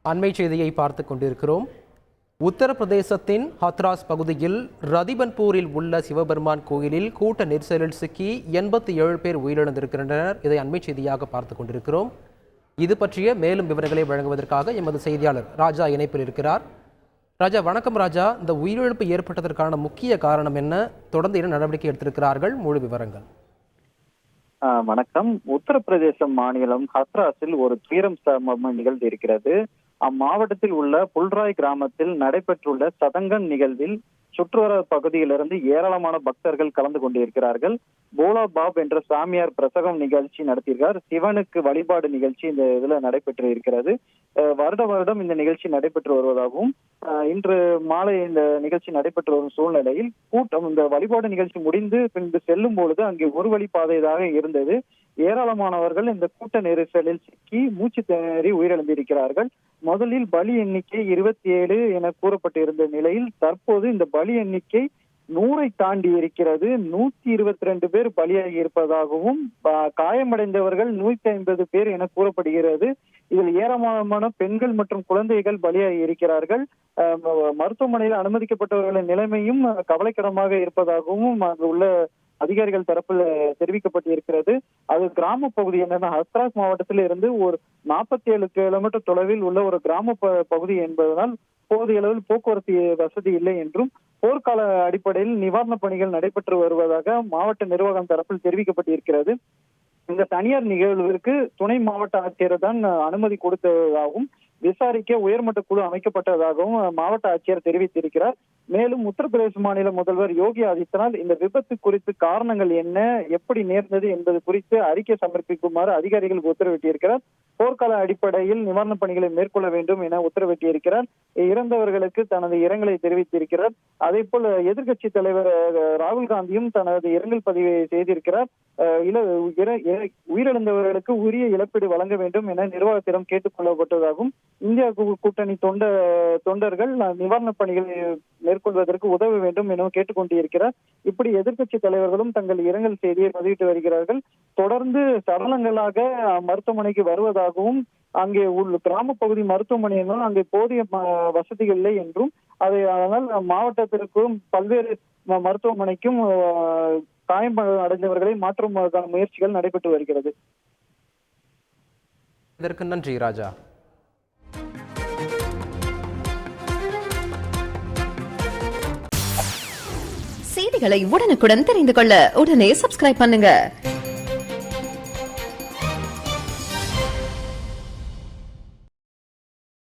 அண்மை செய்தியை பார்த்து கொண்டிருக்கிறோம். உத்தரப்பிரதேசத்தின் ஹத்ராஸ் பகுதியில் ரதிபன்பூரில் உள்ள சிவபெருமான் கோயிலில் கூட்ட நெரிசலில் சிக்கி 87 பேர் உயிரிழந்திருக்கின்றனர். இதை அண்மை செய்தியாக பார்த்து கொண்டிருக்கிறோம். இது பற்றிய மேலும் விவரங்களை வழங்குவதற்காக எமது செய்தியாளர் ராஜா இணைப்பில் இருக்கிறார். ராஜா, வணக்கம் ராஜா. இந்த உயிரிழப்பு ஏற்பட்டதற்கான முக்கிய காரணம் என்ன? தொடர்ந்து என்ன நடவடிக்கை எடுத்திருக்கிறார்கள்? முழு விவரங்கள். வணக்கம். உத்தரப்பிரதேச மாநிலம் ஹத்ராஸில் ஒரு துயரம் சம்பவம் நிகழ்ந்து இருக்கிறது. அம்மாவட்டத்தில் உள்ள புல்ராய் கிராமத்தில் நடைபெற்றுள்ள சதங்கன் நிகழ்வில் சுற்றுவர பகுதியிலிருந்து ஏராளமான பக்தர்கள் கலந்து கொண்டிருக்கிறார்கள். போலா பாப் என்ற சாமியார் பிரசவம் நிகழ்ச்சி நடத்தியிருக்கார். சிவனுக்கு வழிபாடு நிகழ்ச்சி இந்த இதுல நடைபெற்று இருக்கிறது. வருடம் இந்த நிகழ்ச்சி நடைபெற்று வருவதாகவும் இன்று மாலை இந்த நிகழ்ச்சி நடைபெற்று வரும் சூழ்நிலையில் கூட்டம் இந்த வழிபாடு நிகழ்ச்சி முடிந்து பின்பு செல்லும் பொழுது அங்கே ஒரு வழிப்பாதையாக இருந்தது. ஏராளமானவர்கள் இந்த கூட்ட நெரிசலில் சிக்கி மூச்சு திணறி உயிரிழந்திருக்கிறார்கள். முதலில் பலி எண்ணிக்கை 27 என கூறப்பட்டிருந்த நிலையில் தற்போது இந்த பலி எண்ணிக்கை 100 தாண்டி இருக்கிறது. 122 பேர் பலியாகி இருப்பதாகவும் காயமடைந்தவர்கள் 150 பேர் என கூறப்படுகிறது. இதில் ஏராளமான பெண்கள் மற்றும் குழந்தைகள் பலியாகி இருக்கிறார்கள். மருத்துவமனையில் அனுமதிக்கப்பட்டவர்களின் நிலைமையும் கவலைக்கிடமாக இருப்பதாகவும் அங்கு உள்ள அதிகாரிகள் தரப்பில் தெரிவிக்கப்பட்டிருக்கிறது. அது கிராம பகுதி என்னன்னா ஹத்ராஸ் மாவட்டத்தில் இருந்து ஒரு 47 கிலோமீட்டர் தொலைவில் உள்ள ஒரு கிராம பகுதி என்பதனால் போதிய அளவில் போக்குவரத்து வசதி இல்லை என்றும் போர்க்கால அடிப்படையில் நிவாரண பணிகள் நடைபெற்று வருவதாக மாவட்ட நிர்வாகம் தரப்பில் தெரிவிக்கப்பட்டிருக்கிறது. இந்த தனியார் நிகழ்விற்கு துணை மாவட்ட ஆட்சியர் தான் அனுமதி கொடுத்ததாகவும் விசாரிக்க உயர்மட்ட குழு அமைக்கப்பட்டதாகவும் மாவட்ட ஆட்சியர் தெரிவித்திருக்கிறார். மேலும் உத்தரப்பிரதேச மாநில முதல்வர் யோகி ஆதித்யநாத் இந்த விபத்து குறித்து காரணங்கள் என்ன, எப்படி நேர்ந்தது என்பது குறித்து அறிக்கை சமர்ப்பிக்குமாறு அதிகாரிகளுக்கு உத்தரவிட்டிருக்கிறார். போர்க்கால அடிப்படையில் நிவாரண பணிகளை மேற்கொள்ள வேண்டும் என உத்தரவிட்டிருக்கிறார். இறந்தவர்களுக்கு தனது இரங்கலை தெரிவித்திருக்கிறார். அதே போல் எதிர்கட்சி தலைவர் ராகுல் காந்தியும் தனது இரங்கல் பதிவை செய்திருக்கிறார். உயிரிழந்தவர்களுக்கு உரிய இழப்பீடு வழங்க வேண்டும் என நிர்வாகத்திடம் கேட்டுக் கொள்ளப்பட்டதாகவும் இந்தியா கூட்டணி தொண்டர்கள் நிவாரண பணிகளை மேற்கொள்வதற்கு உதவ வேண்டும் என கேட்டுக்கொண்டிருக்கிறார். இப்படி எதிர்கட்சி தலைவர்களும் தங்கள் இரங்கல் செய்தியை பதிவிட்டு வருகிறார்கள். தொடர்ந்து சடலங்களாக மருத்துவமனைக்கு வருவதாகவும் அங்கே உள்ள கிராம பகுதி மருத்துவமனையினால் அங்கே போதிய வசதிகள் இல்லை என்றும் அதனால் மாவட்டத்திற்கும் பல்வேறு மருத்துவமனைக்கும் காயம் அடைந்தவர்களை மாற்றும் முயற்சிகள் நடைபெற்று வருகிறது. இதற்கு நன்றி ராஜா. செய்திகளை உடனுக்குடன் தெரிந்து கொள்ள உடனே சப்ஸ்கிரைப் பண்ணுங்க.